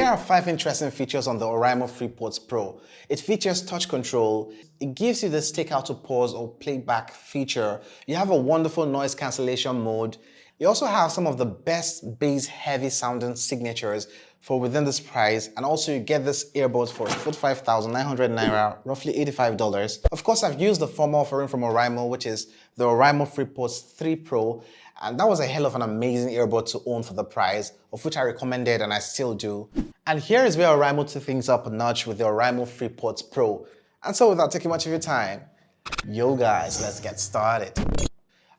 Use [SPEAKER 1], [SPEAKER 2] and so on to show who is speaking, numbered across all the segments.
[SPEAKER 1] Here are 5 interesting features on the Oraimo FreePods Pro. It features touch control. It gives you this take out to pause or playback feature. You have a wonderful noise cancellation mode. You also have some of the best bass heavy sounding signatures for within this price, and also you get this earbuds for 45,900 naira, roughly $85. Of course, I've used the former offering from Oraimo, which is the Oraimo FreePods 3 Pro, and that was a hell of an amazing earbud to own for the price, of which I recommended and I still do. And here is where Oraimo took things up a notch with the Oraimo FreePods Pro. And so without taking much of your time, yo guys, let's get started.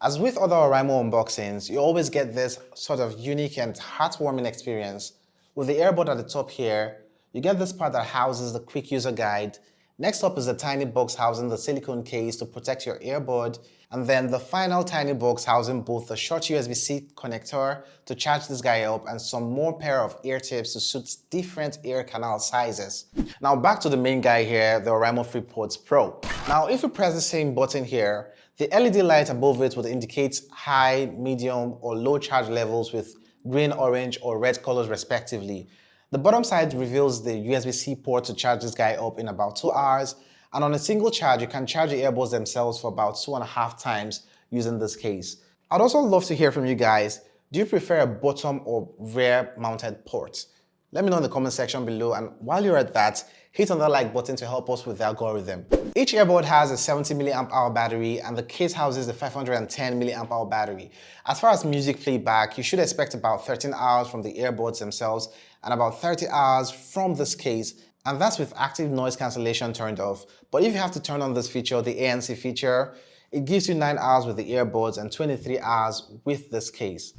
[SPEAKER 1] As with other Oraimo unboxings, you always get this sort of unique and heartwarming experience. With the earbud at the top here, you get this part that houses the quick user guide. Next up is the tiny box housing the silicone case to protect your earbud, and then the final tiny box housing both the short USB-C connector to charge this guy up and some more pair of ear tips to suit different ear canal sizes. Now back to the main guy here, the Oraimo FreePods Pro. Now if you press the same button here, the LED light above it would indicate high, medium, or low charge levels with green, orange, or red colors respectively. The bottom side reveals the USB-C port to charge this guy up in about 2 hours, and on a single charge you can charge the earbuds themselves for about 2.5 times using this case. I'd also love to hear from you guys. Do you prefer a bottom or rear mounted port? Let me know in the comment section below, and while you're at that, hit on that like button to help us with the algorithm. Each earbud has a 70 mAh battery and the case houses a 510 mAh battery. As far as music playback, you should expect about 13 hours from the earbuds themselves and about 30 hours from this case, and that's with active noise cancellation turned off. But if you have to turn on this feature, the ANC feature, it gives you 9 hours with the earbuds and 23 hours with this case.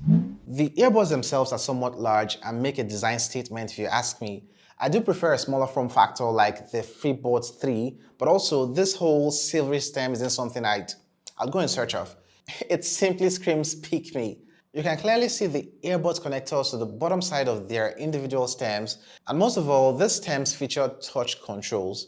[SPEAKER 1] The earbuds themselves are somewhat large and make a design statement if you ask me. I do prefer a smaller form factor like the FreePods 3, but also this whole silvery stem isn't something I'd go in search of. It simply screams pick me. You can clearly see the earbuds connectors to the bottom side of their individual stems, and most of all, these stems feature touch controls.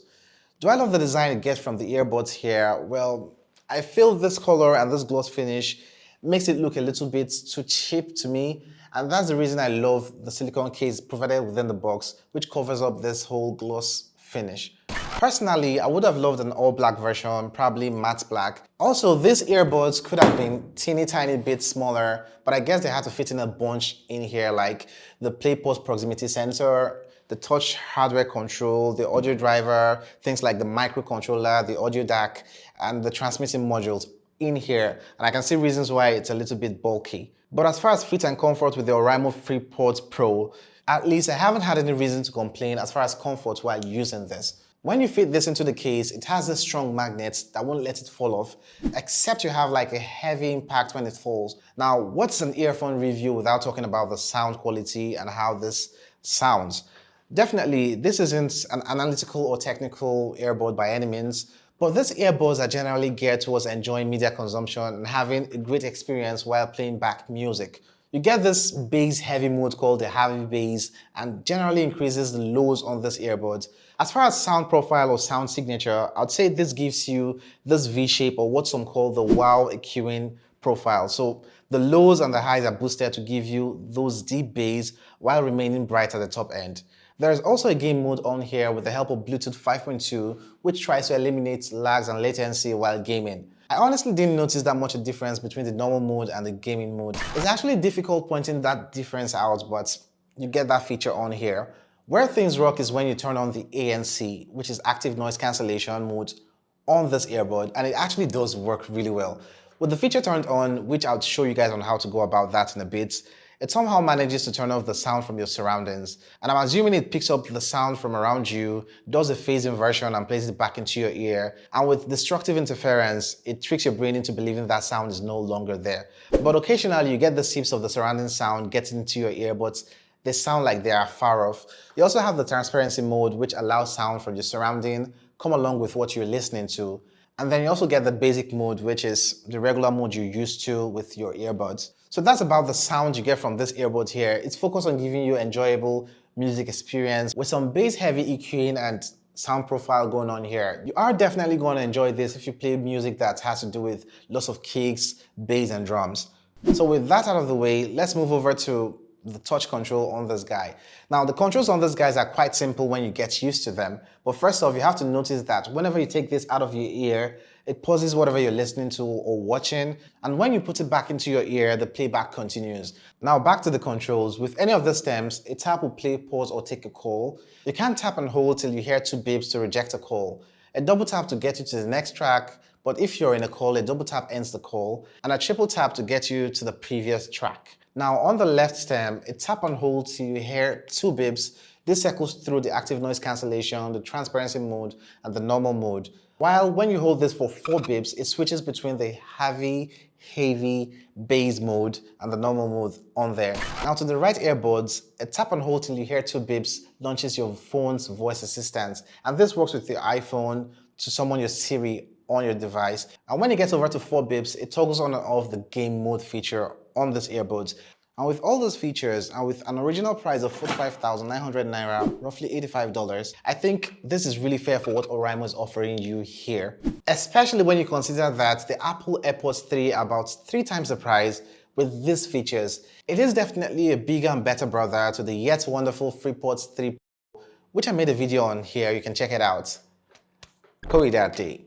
[SPEAKER 1] Do I love the design you get from the earbuds here? Well, I feel this color and this gloss finish makes it look a little bit too cheap to me, and that's the reason I love the silicone case provided within the box, which covers up this whole gloss finish. Personally, I would have loved an all-black version, probably matte black. Also, these earbuds could have been teeny tiny bit smaller, but I guess they had to fit in a bunch in here, like the play pause proximity sensor, the touch hardware control, the audio driver, things like the microcontroller, the audio DAC, and the transmitting modules in here. And I can see reasons why it's a little bit bulky. But as far as fit and comfort with the Oraimo FreePods Pro, at least I haven't had any reason to complain as far as comfort while using this. When you fit this into the case, it has this strong magnet that won't let it fall off, except you have like a heavy impact when it falls. Now, what's an earphone review without talking about the sound quality and how this sounds? Definitely, this isn't an analytical or technical earbud by any means, but these earbuds are generally geared towards enjoying media consumption and having a great experience while playing back music. You get this bass heavy mode called the HavyBass and generally increases the lows on this earbud. As far as sound profile or sound signature, I'd say this gives you this V-shape or what some call the wow EQing profile. So the lows and the highs are boosted to give you those deep bass while remaining bright at the top end. There is also a game mode on here with the help of Bluetooth 5.2, which tries to eliminate lags and latency while gaming. I honestly didn't notice that much a difference between the normal mode and the gaming mode. It's actually difficult pointing that difference out, but you get that feature on here. Where things rock is when you turn on the ANC, which is Active Noise Cancellation mode, on this earbud, and it actually does work really well. With the feature turned on, which I'll show you guys on how to go about that in a bit, it somehow manages to turn off the sound from your surroundings. And I'm assuming it picks up the sound from around you, does a phase inversion and plays it back into your ear. And with destructive interference, it tricks your brain into believing that sound is no longer there. But occasionally you get the sips of the surrounding sound getting into your ear, but they sound like they are far off. You also have the transparency mode, which allows sound from your surrounding come along with what you're listening to. And then you also get the basic mode, which is the regular mode you're used to with your earbuds. So that's about the sound you get from this earbud here. It's focused on giving you enjoyable music experience with some bass heavy EQing and sound profile going on here. You are definitely going to enjoy this if you play music that has to do with lots of kicks, bass and drums. So with that out of the way, let's move over to the touch control on this guy. Now, the controls on these guys are quite simple when you get used to them. But first off, you have to notice that whenever you take this out of your ear, it pauses whatever you're listening to or watching. And when you put it back into your ear, the playback continues. Now, back to the controls. With any of the stems, a tap will play, pause, or take a call. You can tap and hold till you hear 2 beeps to reject a call. A double tap to get you to the next track, but if you're in a call, a double tap ends the call, and a triple tap to get you to the previous track. Now on the left stem, a tap and hold till you hear 2 beeps. This cycles through the active noise cancellation, the transparency mode, and the normal mode. While when you hold this for 4 beeps, it switches between the heavy bass mode and the normal mode on there. Now to the right earbuds, a tap and hold till you hear 2 beeps launches your phone's voice assistant. And this works with your iPhone to summon your Siri on your device. And when it gets over to 4 beeps, it toggles on and off the game mode feature on this earbuds. And with all those features, and with an original price of 45,900 Naira, roughly $85, I think this is really fair for what Oraimo is offering you here. Especially when you consider that the Apple AirPods 3 are about 3 times the price with these features. It is definitely a bigger and better brother to the yet wonderful FreePods 3, which I made a video on here. You can check it out. Koidate.